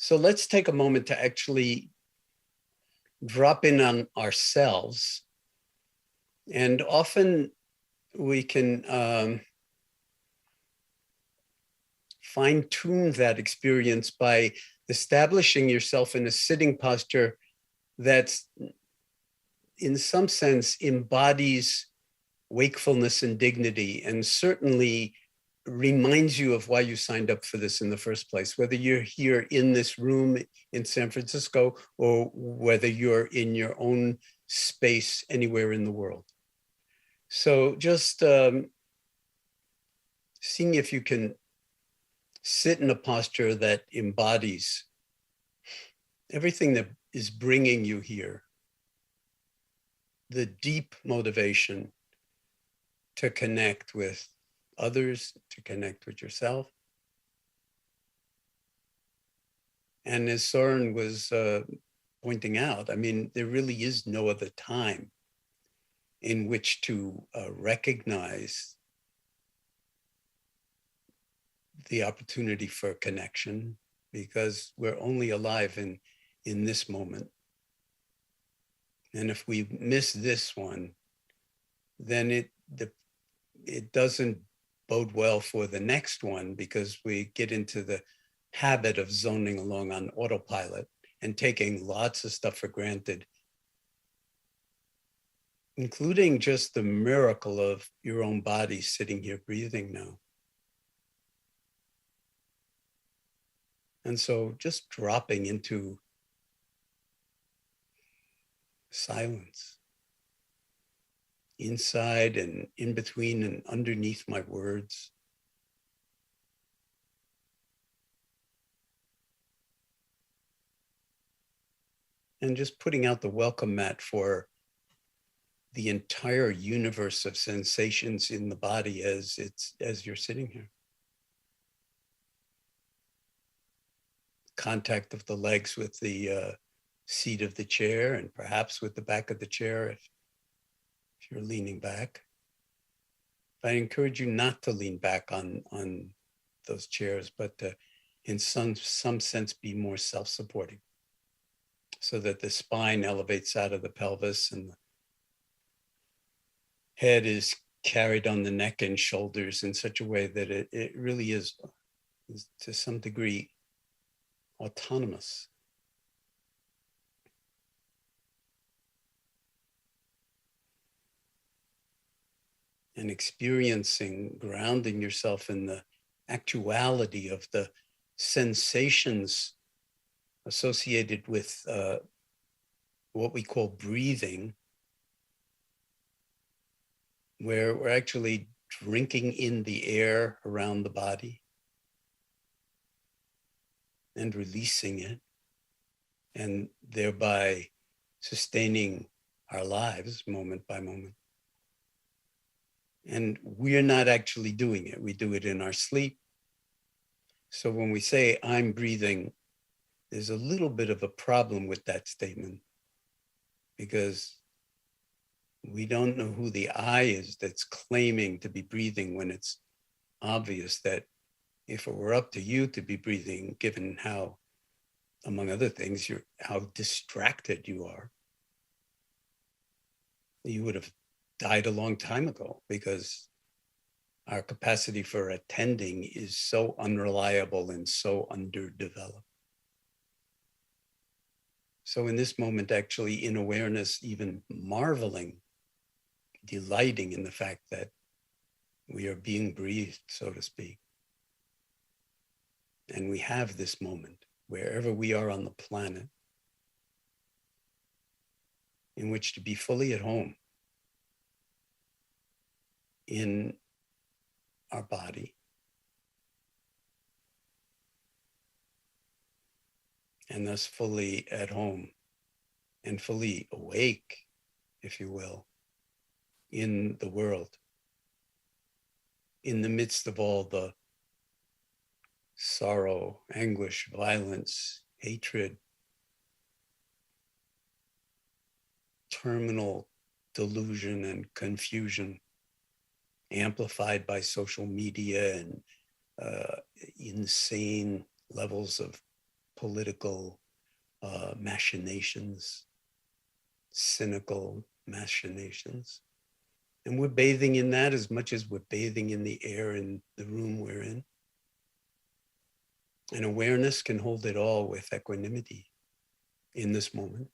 So let's take a moment to actually drop in on ourselves. And often we can fine tune that experience by establishing yourself in a sitting posture that's, in some sense, embodies wakefulness and dignity, and certainly reminds you of why you signed up for this in the first place, whether you're here in this room in San Francisco or whether you're in your own space anywhere in the world. So just seeing if you can sit in a posture that embodies everything that is bringing you here, the deep motivation to connect with others, to connect with yourself. And as Soren was pointing out, I mean, there really is no other time in which to recognize the opportunity for connection, because we're only alive in this moment. And if we miss this one, then it doesn't bode well for the next one, because we get into the habit of zoning along on autopilot and taking lots of stuff for granted, including just the miracle of your own body sitting here breathing now. And so just dropping into silence, inside and in between and underneath my words. And just putting out the welcome mat for the entire universe of sensations in the body as you're sitting here. Contact of the legs with the seat of the chair, and perhaps with the back of the chair if you're leaning back. I encourage you not to lean back on those chairs, but in some sense be more self-supporting, so that the spine elevates out of the pelvis and the head is carried on the neck and shoulders in such a way that it really is to some degree autonomous. And experiencing, grounding yourself in the actuality of the sensations associated with what we call breathing, where we're actually drinking in the air around the body and releasing it, and thereby sustaining our lives moment by moment. And we're not actually doing it. We do it in our sleep. So when we say, I'm breathing, there's a little bit of a problem with that statement, because we don't know who the I is that's claiming to be breathing, when it's obvious that if it were up to you to be breathing, given how, among other things, how distracted you are, you would have died a long time ago, because our capacity for attending is so unreliable and so underdeveloped. So in this moment, actually in awareness, even marveling, delighting in the fact that we are being breathed, so to speak. And we have this moment wherever we are on the planet in which to be fully at home in our body, and thus fully at home and fully awake, if you will, in the world, in the midst of all the sorrow, anguish, violence, hatred, terminal delusion and confusion, amplified by social media and insane levels of political machinations, cynical machinations. And we're bathing in that as much as we're bathing in the air in the room we're in. And awareness can hold it all with equanimity in this moment.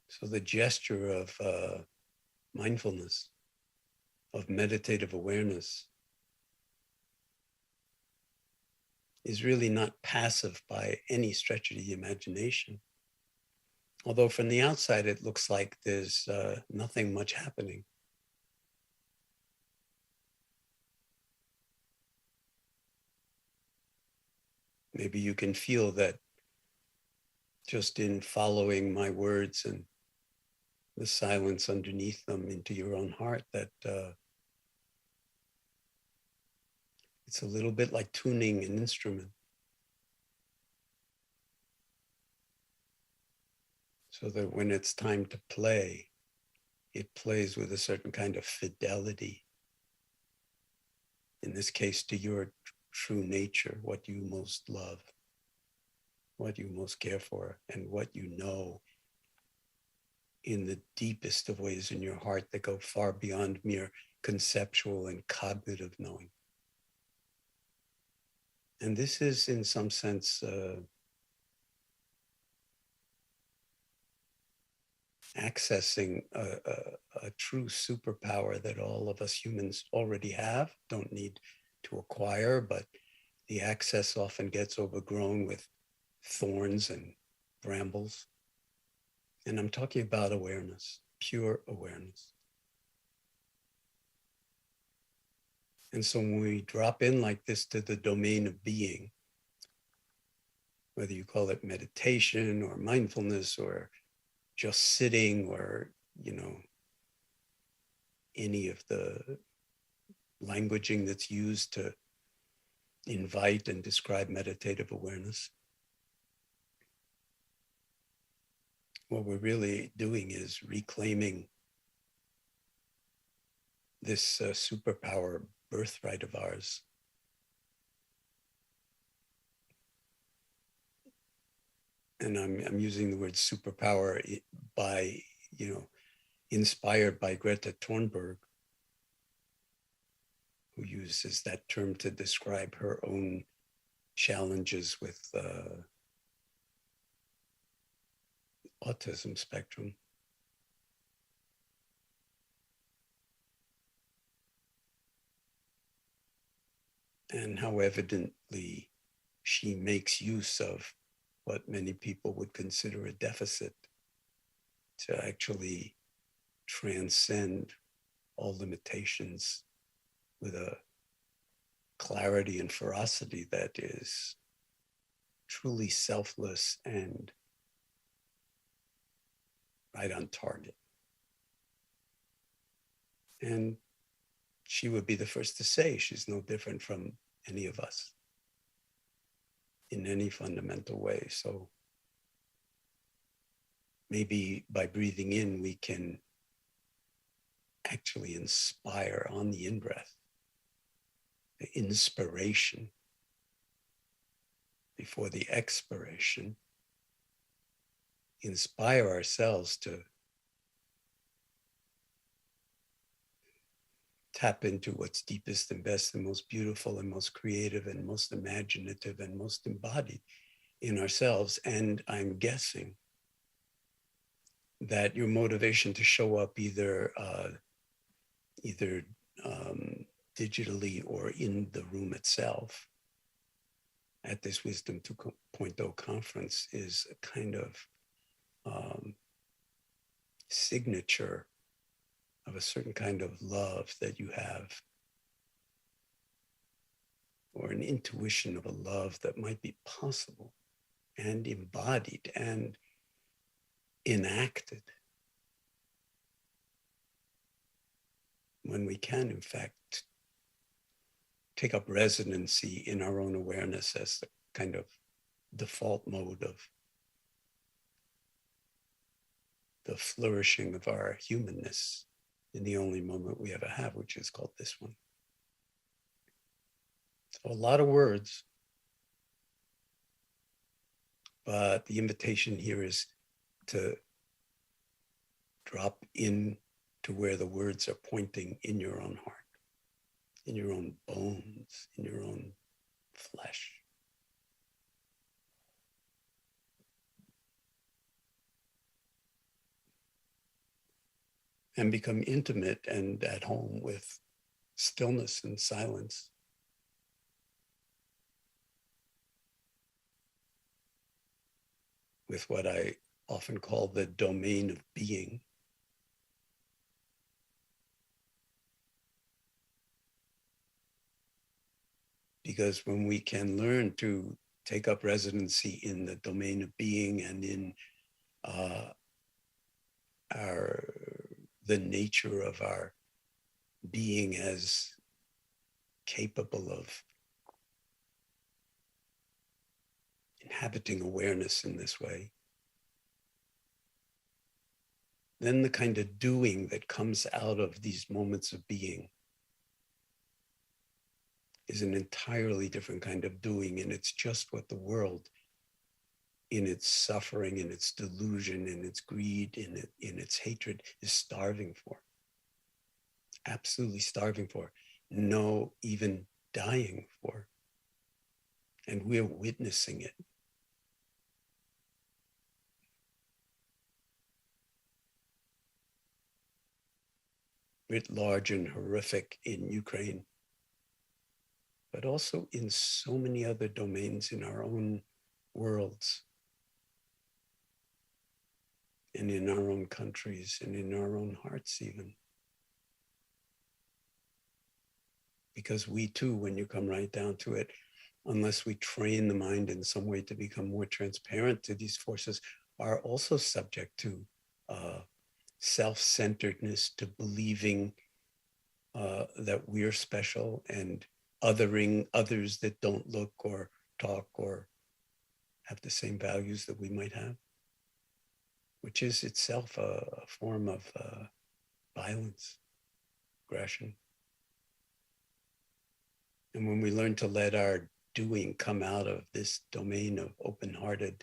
So the gesture of mindfulness, of meditative awareness, is really not passive by any stretch of the imagination. Although from the outside, it looks like there's nothing much happening. Maybe you can feel that just in following my words and the silence underneath them into your own heart, that it's a little bit like tuning an instrument. So that when it's time to play, it plays with a certain kind of fidelity. In this case, to your true nature, what you most love, what you most care for, and what you know in the deepest of ways in your heart that go far beyond mere conceptual and cognitive knowing. And this is, in some sense, accessing a true superpower that all of us humans already have, don't need to acquire, but the access often gets overgrown with thorns and brambles. And I'm talking about awareness, pure awareness. And so when we drop in like this to the domain of being, whether you call it meditation or mindfulness or just sitting or, any of the languaging that's used to invite and describe meditative awareness, what we're really doing is reclaiming this superpower birthright of ours. And I'm using the word superpower by, inspired by Greta Thunberg, who uses that term to describe her own challenges with autism spectrum. And how evidently she makes use of what many people would consider a deficit to actually transcend all limitations with a clarity and ferocity that is truly selfless and right on target. And she would be the first to say she's no different from any of us in any fundamental way. So maybe by breathing in, we can actually inspire on the in-breath, the inspiration before the expiration, inspire ourselves to tap into what's deepest and best and most beautiful and most creative and most imaginative and most embodied in ourselves. And I'm guessing that your motivation to show up either digitally or in the room itself at this Wisdom 2.0 conference is a kind of signature of a certain kind of love that you have, or an intuition of a love that might be possible and embodied and enacted when we can, in fact, take up residency in our own awareness as the kind of default mode of the flourishing of our humanness in the only moment we ever have, which is called this one. So a lot of words, but the invitation here is to drop in to where the words are pointing in your own heart, in your own bones, in your own flesh. And become intimate and at home with stillness and silence. With what I often call the domain of being. Because when we can learn to take up residency in the domain of being and in the nature of our being as capable of inhabiting awareness in this way, then the kind of doing that comes out of these moments of being is an entirely different kind of doing. And it's just what the world, in its suffering, in its delusion, in its greed, in its hatred, is starving for. Absolutely starving for. No, even dying for. And we're witnessing it. Writ large and horrific in Ukraine, but also in so many other domains in our own worlds and in our own countries and in our own hearts even. Because we too, when you come right down to it, unless we train the mind in some way to become more transparent to these forces, are also subject to self-centeredness, to believing that we're special and othering others that don't look or talk or have the same values that we might have, which is itself a form of violence, aggression. And when we learn to let our doing come out of this domain of open-hearted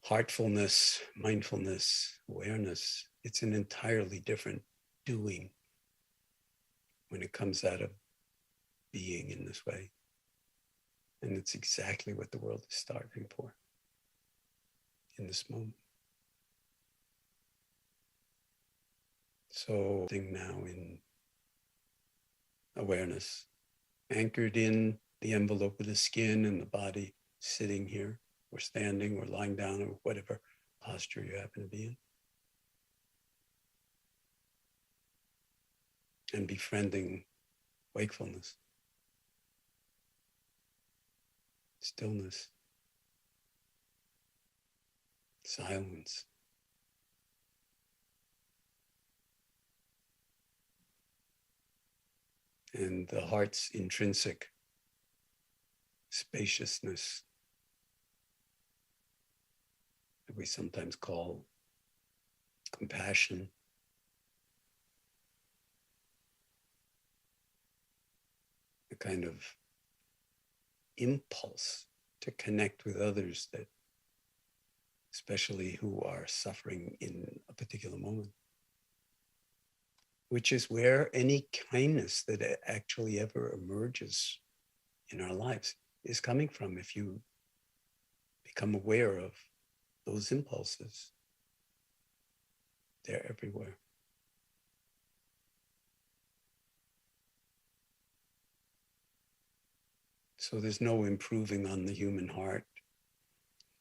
heartfulness, mindfulness, awareness, it's an entirely different doing when it comes out of being in this way. And it's exactly what the world is starving for in this moment. So, now in awareness, anchored in the envelope of the skin and the body, sitting here, or standing, or lying down, or whatever posture you happen to be in. And befriending wakefulness, stillness, silence. And the heart's intrinsic spaciousness that we sometimes call compassion. A kind of impulse to connect with others, that especially who are suffering in a particular moment, which is where any kindness that actually ever emerges in our lives is coming from. If you become aware of those impulses, they're everywhere. So there's no improving on the human heart.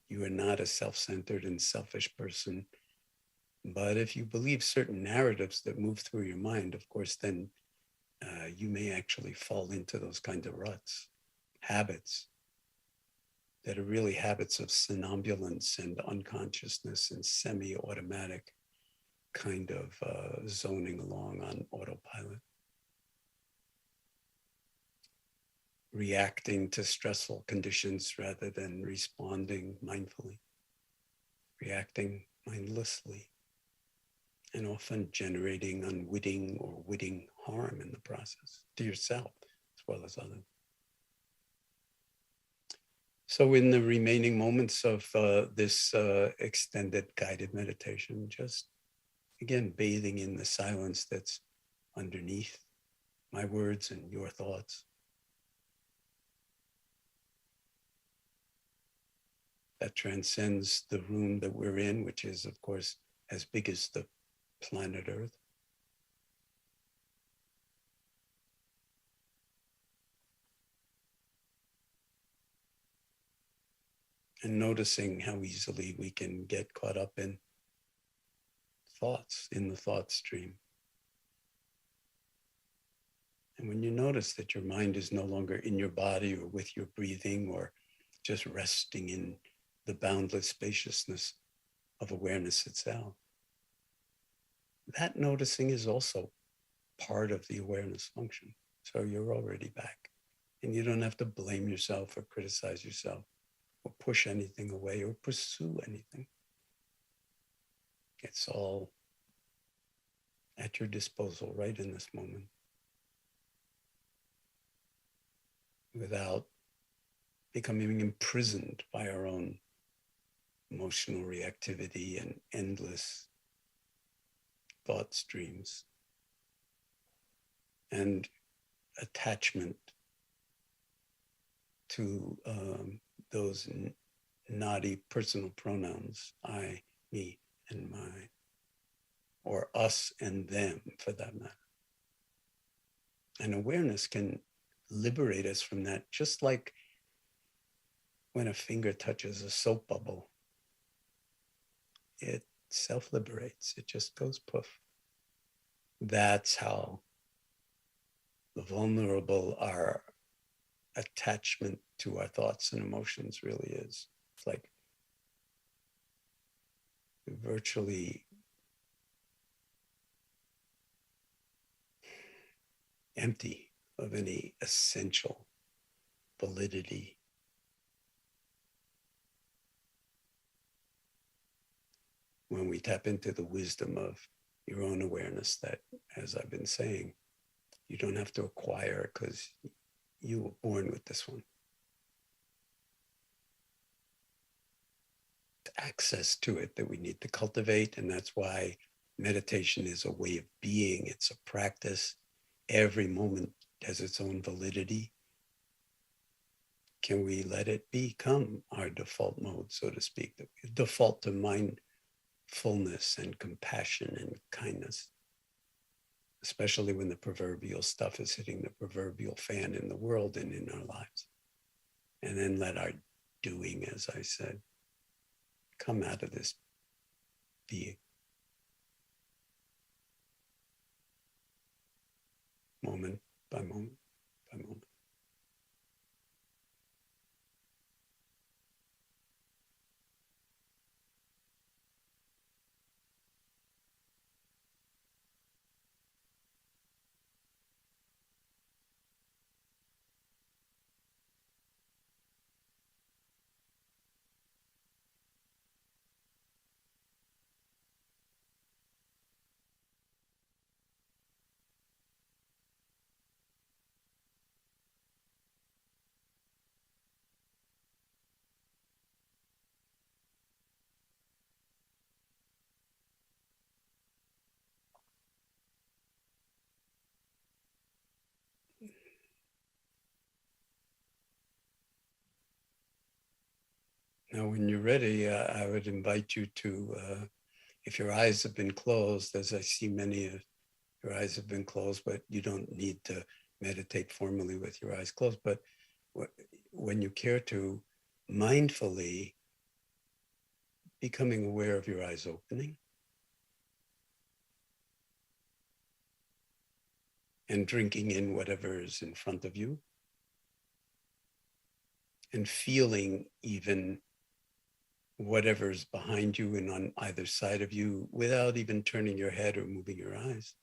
You are not a self-centered and selfish person. But if you believe certain narratives that move through your mind, of course, then you may actually fall into those kind of ruts, habits that are really habits of somnambulance and unconsciousness and semi-automatic kind of zoning along on autopilot, reacting to stressful conditions rather than responding mindfully. reacting mindlessly, and often generating unwitting or witting harm in the process to yourself as well as others. So in the remaining moments of this extended guided meditation, just again, bathing in the silence that's underneath my words and your thoughts. That transcends the room that we're in, which is, of course, as big as the planet Earth. And noticing how easily we can get caught up in thoughts, in the thought stream. And when you notice that your mind is no longer in your body or with your breathing or just resting in the boundless spaciousness of awareness itself, that noticing is also part of the awareness function. So you're already back. And you don't have to blame yourself or criticize yourself or push anything away or pursue anything. It's all at your disposal right in this moment, without becoming imprisoned by our own emotional reactivity and endless thought streams and attachment to those naughty personal pronouns, I, me, and mine, or us and them for that matter. And awareness can liberate us from that, just like when a finger touches a soap bubble, it self-liberates, it just goes poof. That's how the vulnerable our attachment to our thoughts and emotions really is. It's like virtually empty of any essential validity. When we tap into the wisdom of your own awareness that, as I've been saying, you don't have to acquire because you were born with this one. Access to it that we need to cultivate, and that's why meditation is a way of being. It's a practice. Every moment has its own validity. Can we let it become our default mode, so to speak, the default to mindfulness and compassion and kindness, especially when the proverbial stuff is hitting the proverbial fan in the world and in our lives. And then let our doing, as I said, come out of this being. Moment by moment by moment. Now, when you're ready, I would invite you to, if your eyes have been closed, as I see many of your eyes have been closed, but you don't need to meditate formally with your eyes closed. But when you care to, mindfully becoming aware of your eyes opening and drinking in whatever is in front of you and feeling even whatever's behind you and on either side of you without even turning your head or moving your eyes.